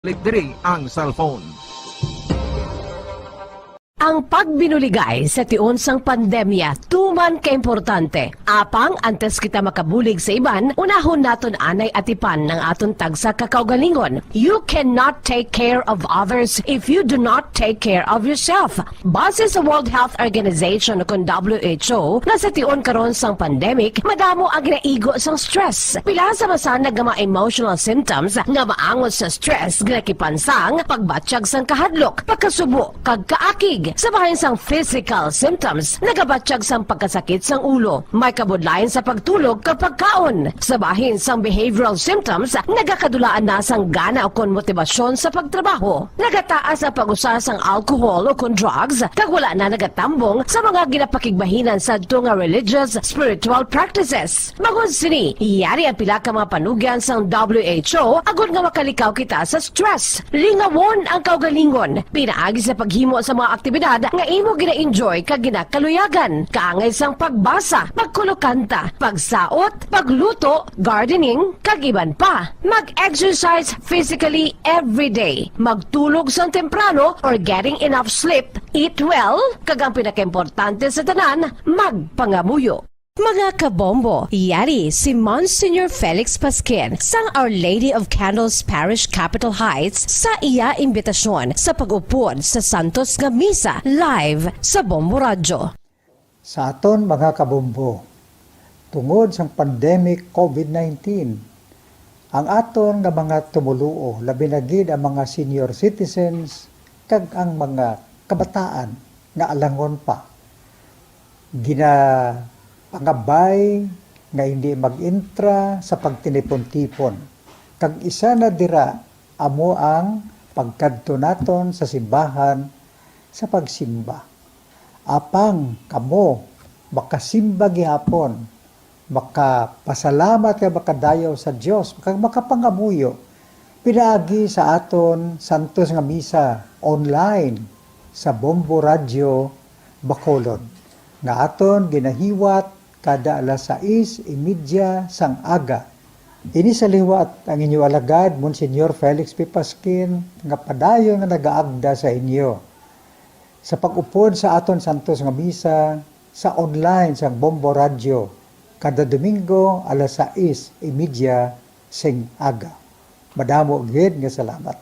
Balik diri ang cellphone. Ang pagbinuligay sa tion sang pandemya, tuman kaimportante. Apang antes kita makabulig sa iban, unahon naton anay atipan ng aton tagsa kakaugalingon. You cannot take care of others if you do not take care of yourself. Base sa World Health Organization o kung WHO, na sa tion karon sang pandemic, madamo ang ginaigo sang stress. Pila sa masanag nga mga emotional symptoms nga maangot sa stress, ginakipansang pagbatsyag sang kahadlok, pagkasubo, kag kaakig. Sa bahin sang physical symptoms, nagabatsyag sang pagkasakit sang ulo, may kabudlayan sa pagtulog kapag kaon. Sa bahin sang behavioral symptoms, nagakadulaan na sang gana o kon motibasyon sa pagtrabaho. Nagataas ang pag-usa sang alcohol o kon drugs, kag wala na nagatambong sa mga ginapakigbahinan sa nga religious, spiritual practices. Magod sini, iyari ang pila ka mga panugyan sang WHO agud nga makalikaw kita sa stress. Lingawon ang kaugalingon, pinaagi sa paghimo sa mga aktibidad nga imo gina-enjoy kag ginakaluyagan, kaangay sang pagbasa, pagkulokanta, pagsaot, pagluto, gardening, kag iban pa. Mag-exercise physically every day, magtulog sang temprano or getting enough sleep, eat well, kag ang pinakaimportante sa tanan, magpangamuyo. Mga kabombo, yari si Monsignor Felix Pasquin sang Our Lady of Candles Parish Capitol Heights sa iya imbitasyon sa pag-upod sa Santos nga Misa live sa Bombo Radyo. Sa aton mga kabombo, tungod sang pandemic COVID-19, ang aton nga mga tumuluo, labi na gid ang mga senior citizens kag ang mga kabataan nga alangon pa, pangabay nga hindi mag-intra sa pagtinipon-tipon. Kag isa na dira amo ang pagkadto naton sa simbahan sa pagsimba. Apang kamo makasimba gihapon, makapasalamat kay makadayaw sa Dios, makapangamuyo. Pinaagi sa aton Santos nga Misa online sa Bombo Radyo Bacolod nga aton ginahiwat kada alas 6:30 sang aga. Ini sa liwat ang inyo alagad, Monsignor Felix P. Pasquin, nga padayon nga nagaagda sa inyo. Sa pag-upod sa aton Santos nga Misa, sa online sang Bombo Radyo, kada Domingo alas 6:30 sing aga. Madamo gid nga salamat.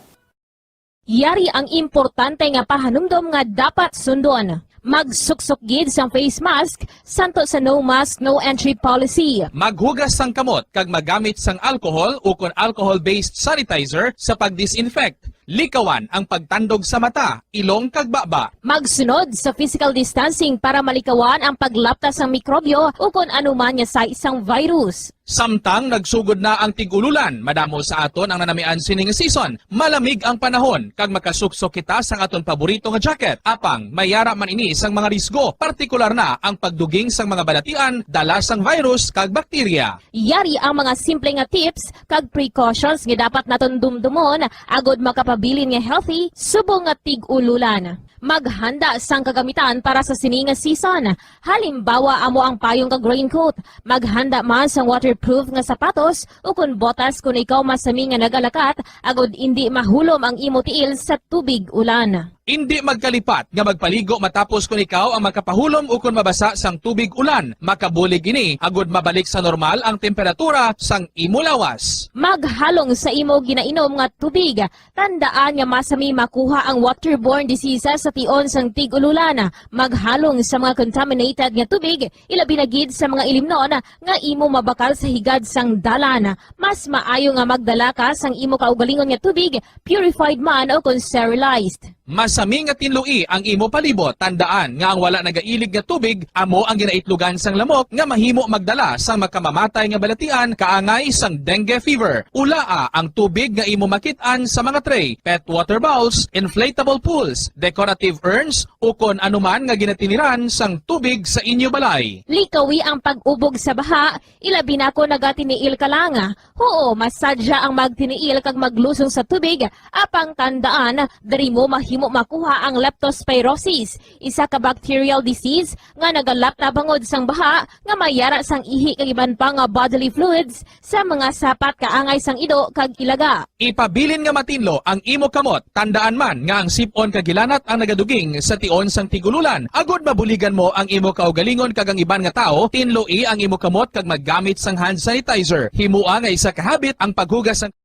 Yari ang importante nga pahanumdom nga dapat sundon. Magsuksok gid sang face mask, santo sa no mask, no entry policy. Maghugas sang kamot kag magamit sang alcohol o kon alcohol-based sanitizer sa pag-disinfect. Likawan ang pagtandog sa mata, ilong kag baba. Magsunod sa physical distancing para malikawan ang paglaptas ng mikrobyo o kung anuman niya sa isang virus. Samtang nagsugod na ang tigululan, madamo sa aton ang nanamian sining season. Malamig ang panahon kag makasuksok kita sang aton paborito nga jacket. Apang mayara man ini sang mga risgo, partikular na ang pagduging sang mga balatian, dala sang virus kag bakterya. Yari ang mga simple nga tips kag precautions nga dapat naton dumdumon agod makapabilin nga healthy subong nga tig-ululan. Maghanda sang kagamitan para sa sining nga season. Halimbawa amo ang payong kag raincoat. Maghanda man sang waterproof nga sapatos o kun botas kung ikaw masami nga nagalakat agod hindi mahulom ang imo tiil sa tubig ulan. Hindi magkalipat nga magpaligo matapos kung ikaw ang makapahulom o kung mabasa sang tubig ulan. Makabulig ini agud mabalik sa normal ang temperatura sang imo lawas. Maghalong sa imo ginainom nga tubig. Tandaan nga masami makuha ang waterborne diseases sa tion sang tig-ululan. Maghalong sa mga contaminated nga tubig, ilabi na gid sa mga ilimnon nga imo mabakal sa higad sang dalan. Mas maayo nga magdala ka sang imo kaugalingon nga tubig, purified man o kung sterilized. Masami nga tinlui ang imo palibot. Tandaan nga ang wala nagailig nga tubig amo ang ginaitlugan sang lamok nga mahimo magdala sang makamamatay nga balatian kaangay sang dengue fever. Ulaa ang tubig nga imo makit-an sa mga tray, pet water bowls, inflatable pools, decorative urns o kon anuman nga ginatiniran sang tubig sa inyo balay. Likawi ang pag-ubog sa baha, ilabi na ko nagatiniil ka lang. Oo, masadya ang magtiniil kag maglusong sa tubig, apang tandaan, dari mo mahimo mahimo makuha ang leptospirosis, isa ka bacterial disease nga nagalap na bangod sang baha nga mayara sang ihi kag iban pa nga bodily fluids sa mga sapat kaangay sang ido kag ilaga. Ipabilin nga matinlo ang imo kamot, tandaan man nga ang sipon kag gilanat ang nagaduging sa tion sang tigululan. Agod mabuligan mo ang imo kaugalingon kag ang iban nga tao, tinloi ang imo kamot kag maggamit sang hand sanitizer. Himua nga isa ka habit ang paghugas sang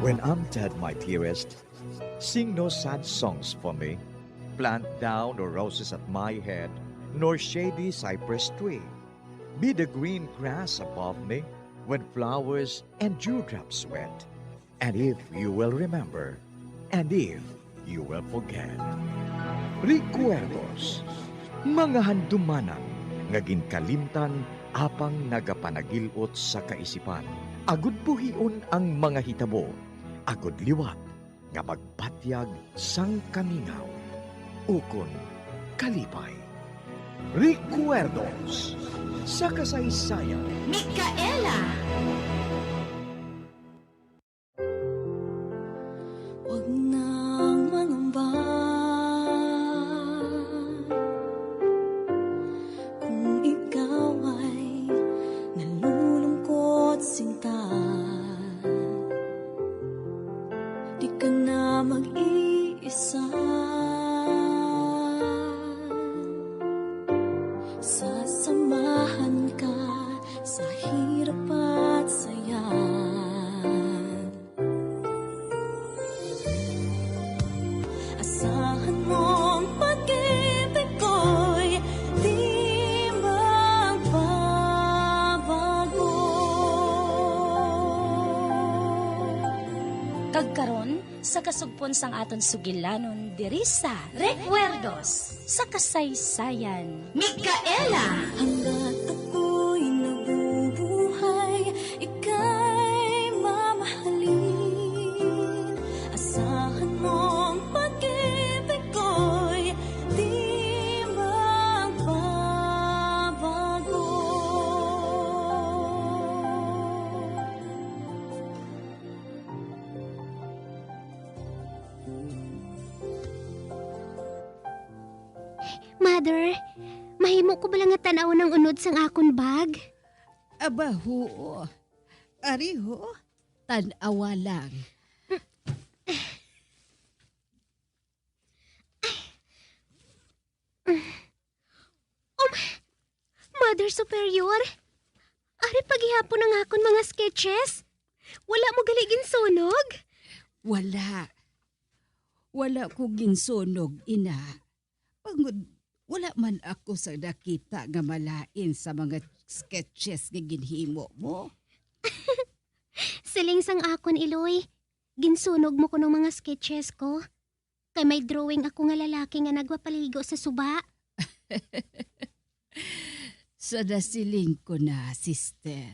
When I'm dead, my dearest, sing no sad songs for me. Plant down no roses at my head, nor shady cypress tree. Be the green grass above me when flowers and dewdrops wet. And if you will remember, and if you will forget. Recuerdos, mga handumanan, nga ginkalimtan apang nagapanagilot sa kaisipan. Agud buhion ang mga hitabo, agud liwat, nga magpatyag sang kamingaw. Ukon kalipay. Recuerdos sa kasaysayan. Micaela! Huwag nang mangamba kung ikaw ay nalulungkot sinta. Di ka na mag-iisa. Sasamahan ka sa hirap at saya. Asahan mong pag-ibig ko'y di magbabago. Kagkaron sa kasugpon sang aton sugilanon diri sa Recuerdos sa kasaysayan. Micaela! Hanggat ako'y nabubuhay, ika'y mamahalin. Asahan mong pag-ibig ko'y di magbabago. Mother, mahimo ko bala nga tanaw ng unod sang akon bag? Aba, ho. Ari ho, tanawa lang. Mother Superior, ari paghihapon ng akon mga sketches? Wala mo galigin sunog? Wala. Wala ko ginsunog, ina. Pangod, wala man ako sa nakita nga malain sa mga sketches nga ginhimo mo. Siling sang akon, Iloy. Ginsunog mo ko ng mga sketches ko. Kay may drawing ako nga lalaki nga nagwapaligo sa suba. Sa nasiling ko na, sister.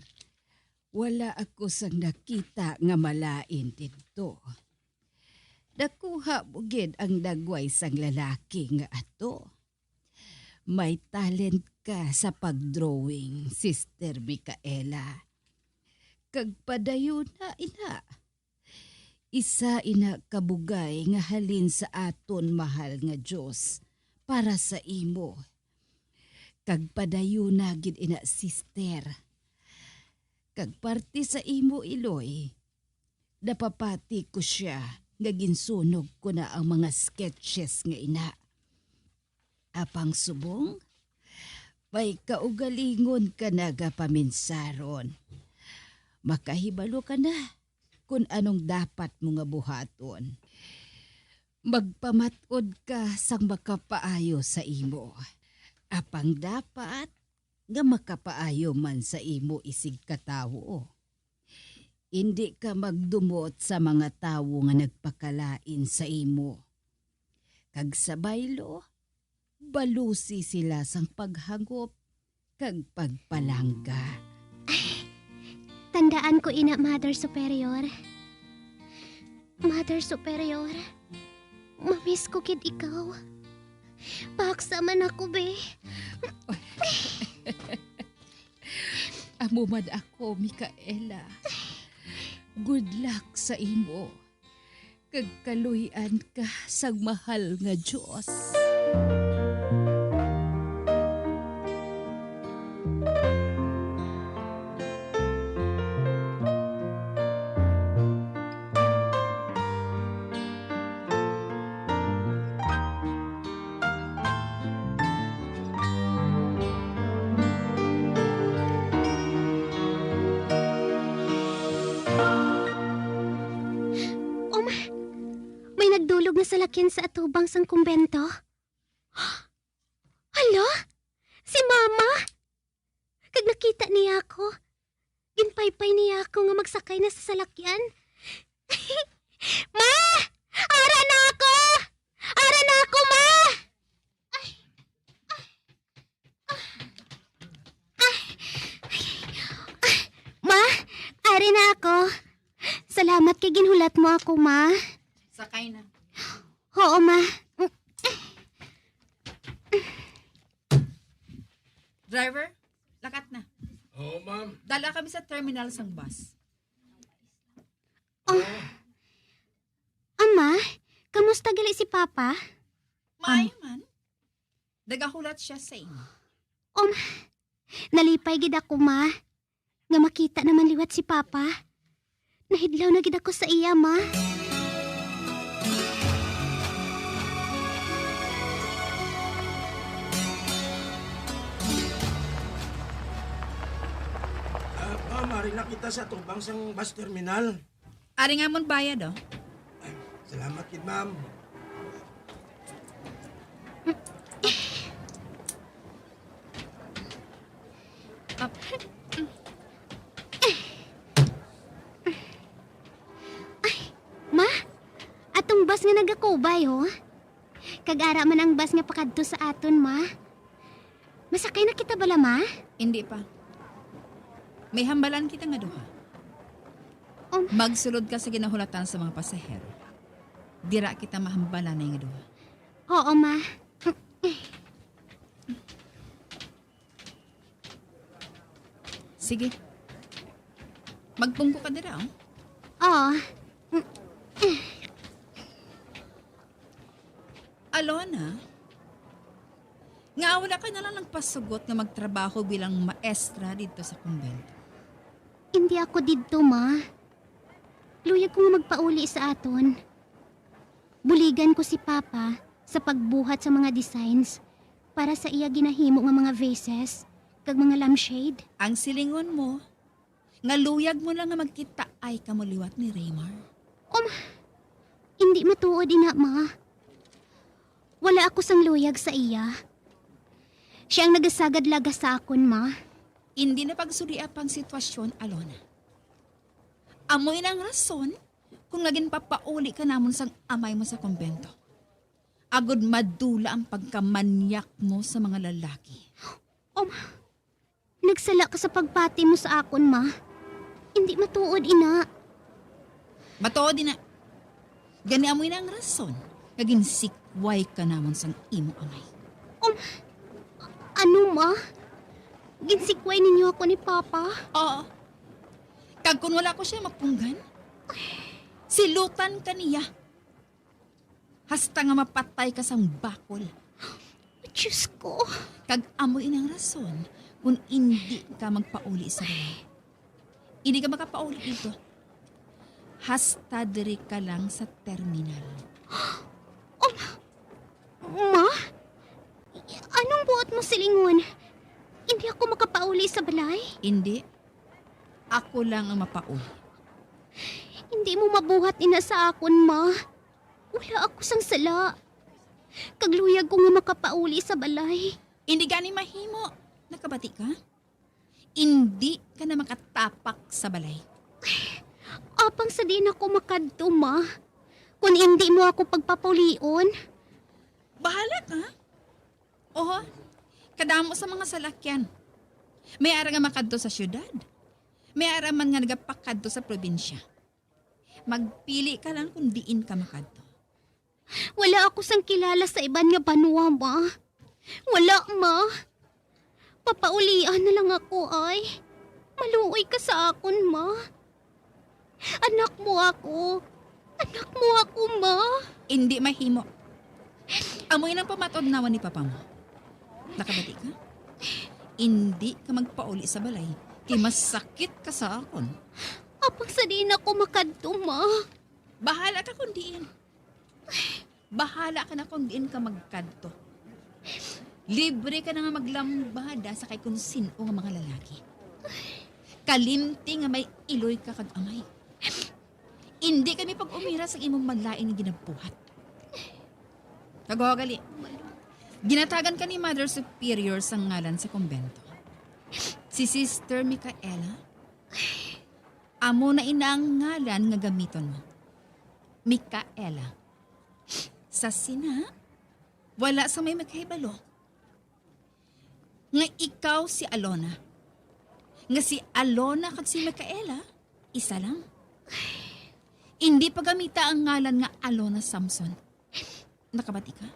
Wala ako sang nakita nga malain dito. Nakuha mo gid ang dagway sang lalaki nga ato. May talent ka sa pagdrawing, Sister Micaela. Kag padayon na, ina. Isa ina kabugay nga halin sa aton mahal nga Diyos para sa imo. Kag padayon na gid ina, sister. Kag parte sa imo, Iloy, napapati ko siya nga ginsunog ko na ang mga sketches nga ina. Apang subong, may kaugalingon ka na paminsaron. Makahibalo ka na kung anong dapat mo nga buhaton. Magpamatod ka sang makapaayo sa imo. Apang dapat nga makapaayo man sa imo isig katawo. Hindi ka magdumot sa mga tawo nga nagpakalain sa imo. Kag sa baylo, balusi sila sang paghagop kag pagpalangga. Tandaan ko, ina, Mother Superior. Mother Superior, mamiss ko kid ikaw. Paksa man ako, be. Amo man ako, Mikaela. Good luck sa imo. Kag kaluyan ka sa mahal nga Diyos. May nagdulog na salakyan sa atubang sang kumbento. Hala? Si Mama? Kag nakita niya ako. Ginpaypay niya ako nga magsakay na sa salakyan. Ma! Ara na ako! Ara na ako, Ma! Ma, ari na ako. Salamat kay ginhulat mo ako, Ma. Sakay na. Oo, Ma. Driver, lakat na. Oo, ma'am. Dala kami sa terminal sang bus. Ama, kamusta gali si Papa? Maayo man. Nagahulat siya sa inyo. Nalipay gid ako, Ma. Nga makita naman liwat si Papa. Nahidlaw na gid ako sa iya, Ma. Mari na kita sa tubang sang bus terminal. Ari nga mon bayad, oh. Salamat kid ma'am. Ma, atong bus nga nagakubay, ho? Kag-ara man ang bus nga pakadto sa aton, Ma. Masakay na kita bala, Ma? Hindi pa. May hambalan kita nga duha. Magsulod ka sa ginahulatan sa mga pasahero. Dira kita mahambalan na nga duha. Oo, Ma. Sige. Magpungko ka dira, oh. Oo. Alona, nga wala ka na lang nagpasugot nga magtrabaho bilang maestra dito sa kumbento. Hindi ako didto, Ma. Luyag ko nga magpauli sa aton. Buligan ko si Papa sa pagbuhat sa mga designs para sa iya ginahimo nga mga vases kag mga lampshade. Ang silingon mo, nga luyag mo lang nga magkita ay kamuliwat ni Raymar. Hindi matuod ina, Ma. Wala ako sang luyag sa iya. Siya ang nagasagad-laga sa akon, Ma. Hindi na pagsuria pang sitwasyon, Alona. Amoy ng rason kung naging papauli ka namon sang amay mo sa kumbento. Agod madula ang pagkamanyak mo sa mga lalaki. Nagsala ka sa pagpati mo sa akon, Ma. Hindi matuod, ina. Matuod din na. Gani amoy ng rason. Naging sikway ka namon sang imo amay. Ano, Ma? Ginsikway ninyo ako ni Papa? Oo. Kag kung wala ko siya mapunggan, silutan ka niya. Hasta nga mapatay ka sang bakol. Diyos ko. Kag amoy ng rason kung hindi ka magpauli sa balay. Hindi ka makapauli dito. Hasta diri ka lang sa terminal. Ma? Anong buot mo silingon? Hindi ako makapauli sa balay? Hindi. Ako lang ang mapauli. Hindi mo mabuhat ina sa akon, Ma. Wala ako sang sala. Kagluyag ko nga makapauli sa balay. Hindi gani mahimo. Nakabati ka? Hindi ka na makatapak sa balay. Apang sa din ako makadto, Ma. Kung hindi mo ako pagpapulion. Bahala ka. Oho, kadamo sa mga salakyan. May ara nga makadto sa syudad. May ara man nga nagapakadto sa probinsya. Magpili ka lang kung diin ka makadto. Wala ako sang kilala sa iban nga banwa, Ma. Wala, Ma. Papaulian na lang ako, ay. Maluoy ka sa akon, ma. Anak mo ako. Anak mo ako, ma. Hindi mahimo. Amoy ng pamatod naman ni papa mo. Nakabati ka? Hindi ka magpauli sa balay. Kay mas sakit ka sa akon. Apang sa di na ako makadto, ma. Bahala ka kung diin. Bahala ka na kung diin ka magkadto. Libre ka na nga maglambada sa kay kung sino nga mga lalaki. Kalimti nga may iloy ka kag amay. Hindi kami pag-umira sa imong maglain nga ginabuhat. Kagogali. Ginatagan ka ni Mother Superior sa ngalan sa kumbento. Si Sister Micaela, amo na inang ngalan nga gamiton mo. Micaela. Sa sina, wala sa may magkahibalo. Nga ikaw si Alona. Nga si Alona kag si Micaela, isa lang. Hindi pagamita ang ngalan nga Alona Samson. Nakabati ka?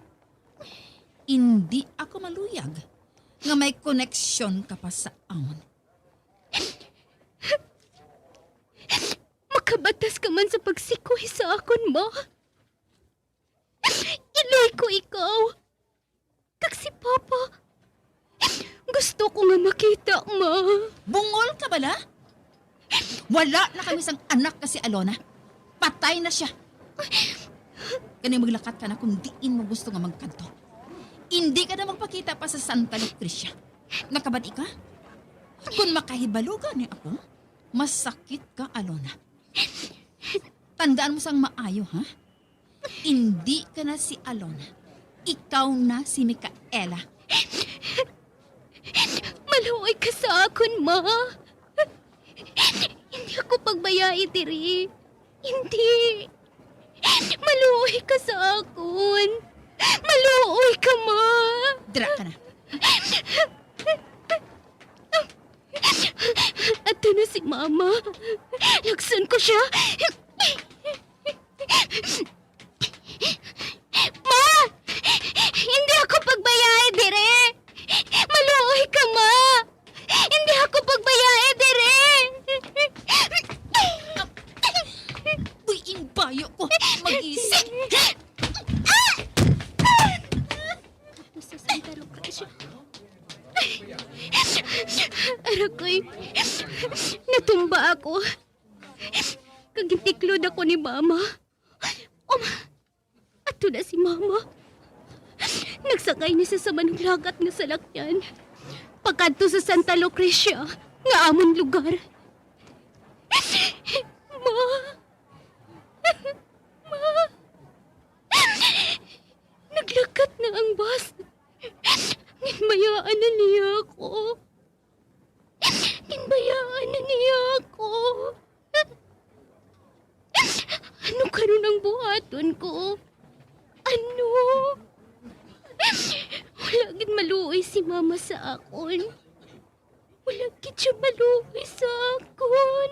Hindi ako maluyag nga may koneksyon ka pa sa amon. Makabatas ka man sa pagsikoy sa akon, ma. Iloy ko ikaw. Kag si Papa. Gusto ko nga makita, ma. Bungol ka bala? Wala na kami sang anak kasi Alona. Patay na siya. Kani maglakat ka na kung diin mo gusto nga magkanto. Hindi ka na magpakita pa sa Santa Lucrecia. Nakabati ka? Kung makahibalo ni ako, masakit ka, Alona. Tandaan mo sang maayo, ha? Hindi ka na si Alona. Ikaw na si Micaela. Maluoy ka sa akon, ma. Hindi ako pagbayai, diri. Hindi. Maluoy ka sa akon. Maluoy ka, ma. Dira ka na. Ato na si Mama. Laksan ko siya. Ma! Hindi ako pagbayai, dire. Maluoy ka, ma. Hindi ako pagbayai, dire. Uy, imbayo ko. Mag-isip. Nasa Santa Lucrecia. Arakoy, natumba ako. Kagitiklod ako ni Mama. Ato na si Mama. Nagsakay niya sa manulagat nga salakyan. Pagkadto sa Santa Lucrecia, nga amon lugar. Ma! Ma! Naglakat na ang bus. Ginbayaan na niya ako. Ginbayaan na niya ako. Ano karon ang buhaton ko? Ano? Wala gid maluoy si Mama sa akon. Wala gid siya maluoy sa akon.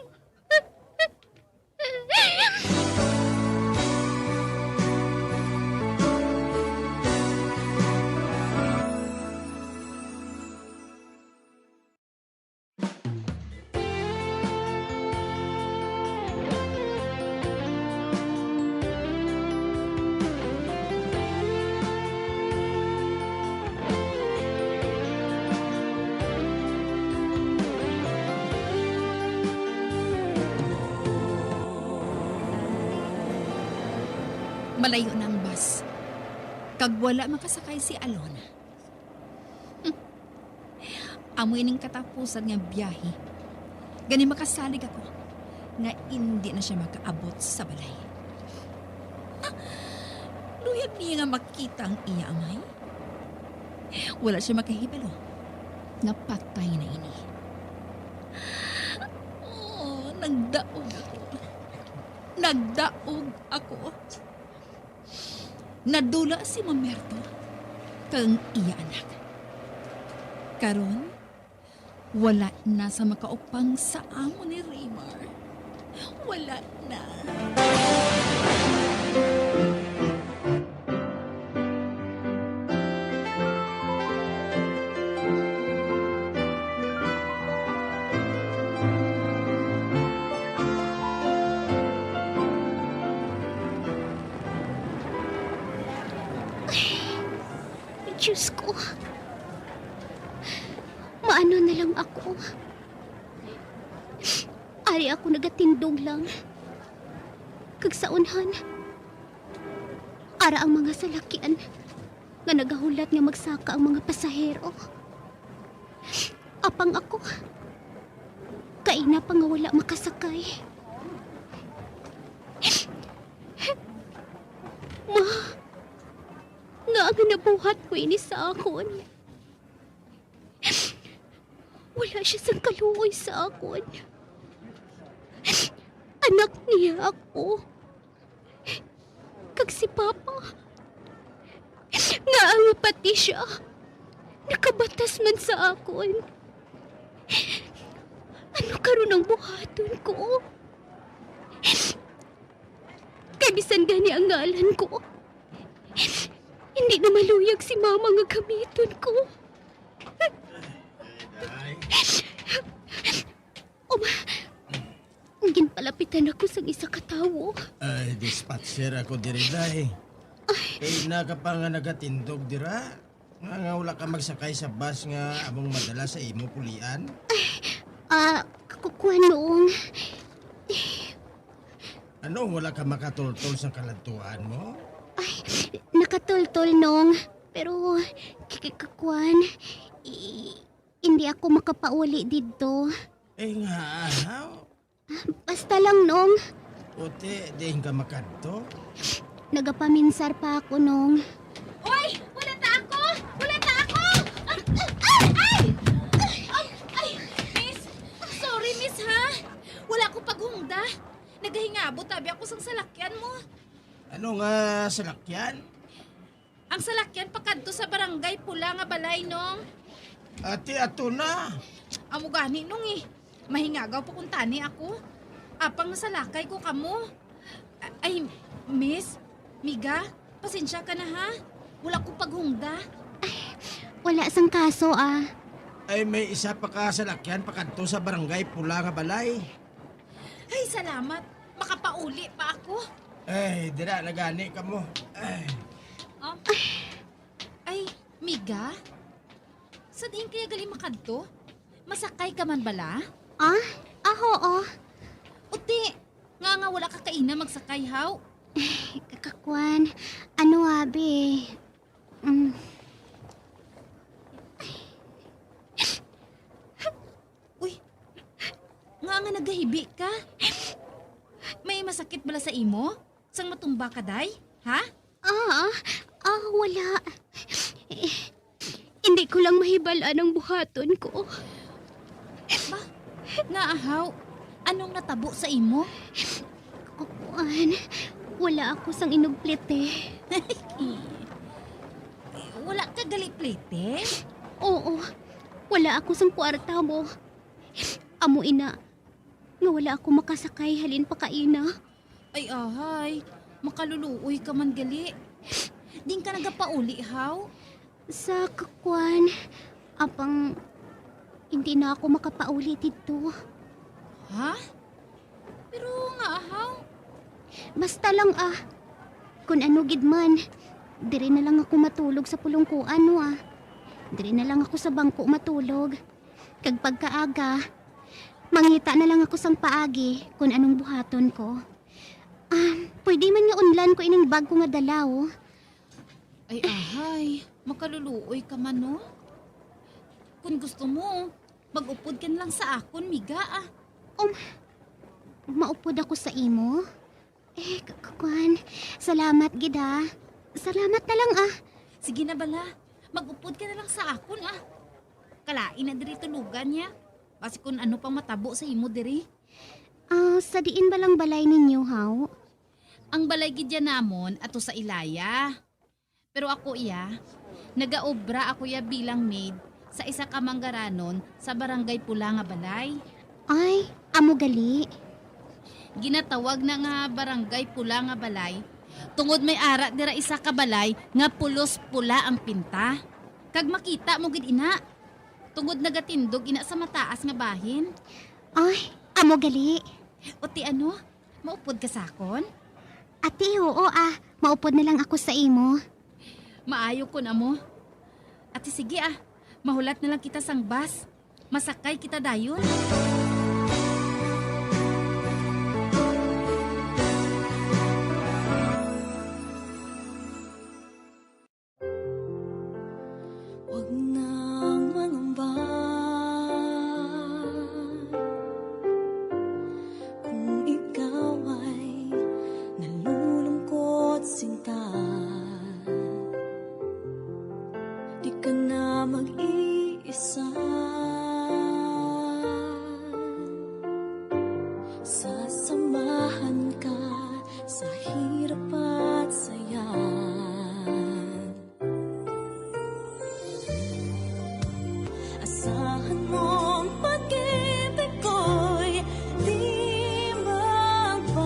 Malayo na ang bus. Kag wala makasakay si Alona. Amoy ning katapusan nga biyahe. Gani makasalig ako nga hindi na siya makaabot sa balay. Luyag niya nga makita ang iya amay. Wala siya makahibalo. Nga patay na ini. Oh, nagdaog ako. Nagdaog ako. Nadula si Mamerto kang iya anak. Karon, wala na sa makaupang sa amo ni Raymar. Wala na. ako. Ari ako nagatindog lang. Kag sa unhan, ara ang mga salakyan nga nagahulat nga magsaka ang mga pasahero. Apang ako, kaina pa nga wala makasakay. Ma, nga ang nabuhat ko ini sa akon. Wala siya sa kaluoy sa akon. Anak niya ako. Kag si Papa, nga ang pati siya, nakabatas man sa akon. Ano karon ang buhaton ko? Kay bisan gani ang ngalan ko, hindi na maluyag si Mama nga gamiton ko. Ginpalapitan ako sa isa ka tawo. Ay, dispatcher ako diri day. Eh, nakapang nga nagatindog dira. Nga wala ka magsakay sa bus nga among madala sa imo pulian. Kukuha noong. Ano, wala ka makatultol sa kalantuan mo? Ay, nakatultol nung. Pero, kikikakuan, hindi ako makapauli dito. Eh nga, Basta lang nung. Ote, dihin ka makadto? Nagapaminsar pa ako nung. Oy! Wala ta ako! Wala ta ako! Ay! Miss! Sorry, miss, ha? Wala ko paghungda. Nagahingabot tabi ako sa salakyan mo. Ano nga salakyan? Ang salakyan pakadto sa barangay Pula nga balay, nong. Ate, ato na. Amo gani, nong eh. Mahingagaw pa kung tani ako. Apang nasalakay ko kamo. Ay, miss, Miga, pasensya ka na ha. Wala ko paghungda. Wala sang kaso Ay, may isa pa ka salakyan pakadto sa barangay Pula nga balay. Ay, salamat. Makapauli pa ako. Ay, dira nagani ka mo. Ay, Miga? Sa diin kaya gali makadto? Masakay ka man bala? Oo. Uti, nga wala ka kaina magsakay haw. Kakakuan, ano abi? Uy, nga nagahibi ka? May masakit bala sa imo? Sang matumba ka, day? Ha? Wala. Hindi ko lang mahibalaan ang buhaton ko. Ba? Nga ahaw, anong natabo sa imo? Kukuan, wala ako sang inugplite. Wala ka gali-plite? Oo, wala ako sang kwarta mo. Amo ina, nga wala ako makasakay halin pa kaina. Ay ahay, makaluluoy ka man gali. Din ka nagapauli, haw? Sa kakuan, apang hindi na ako makapauli dito. Ha? Pero nga ahaw, Basta lang kung ano gid man, diri na lang ako matulog sa pulungkuan no Diri na lang ako sa bangko matulog. Kag pagkaaga, mangita na lang ako sang paagi kung anong buhaton ko. Pwede man nga unlan ko ining bag ko nga dala ay ahay, makaluluoy ka man no? Kung gusto mo, mag-upod ka na lang sa akon, Miga Maupod ako sa imo? Kakuan, salamat gid Salamat na lang Sige na bala, mag-upod ka na lang sa akon Kalain na diri tulugan niya. Kasi kung ano pang matabo sa imo diri. Sa diin ba lang balay ninyo, haw? Ang balay gidya namon ato sa Ilaya. Pero ako nagaobra ako bilang maid sa isa ka manggaranon sa barangay Pula nga balay. Ay, amo gali. Ginatawag na nga barangay Pula nga balay. Tungod may ara dira isa ka balay nga pulos pula ang pinta. Kag makita mo gid ina. Tungod nagatindog ina sa mataas nga bahin. Ay, amo gali. O ti ano? Maupod ka sakon? Ate, oo maupod na lang ako sa imo. Maayo ko na mo. Ate sige mahulat na lang kita sang bus. Masakay kita dayon. Huwag nang mangamba kung ikaw ay nalulungkot sinta. Di ka na mag-iisa. Sasamahan ka sa hirap at saya. Asahan mong pag-ibig ko'y di magbabago.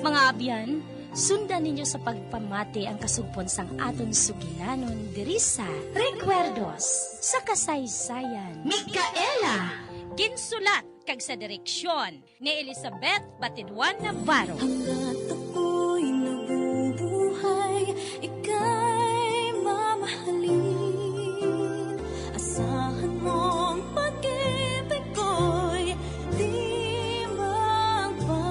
Mga abyan, sundan ninyo sa pagpamati ang kasugpon sang aton sugilanon diri sa Recuerdos sa Kasaysayan. Micaela! Ginsulat kag sa direksyon ni Elizabeth Batidwan Navarro. Hanggat ako'y nabubuhay, ika'y mamahalin. Asahan mong pag-ibig ko'y di magbabago.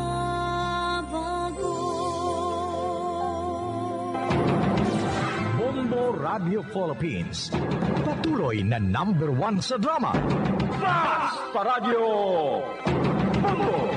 Bombo Radio Philippines. Patuloy na #1 sa drama. Basta Radio! Bombo!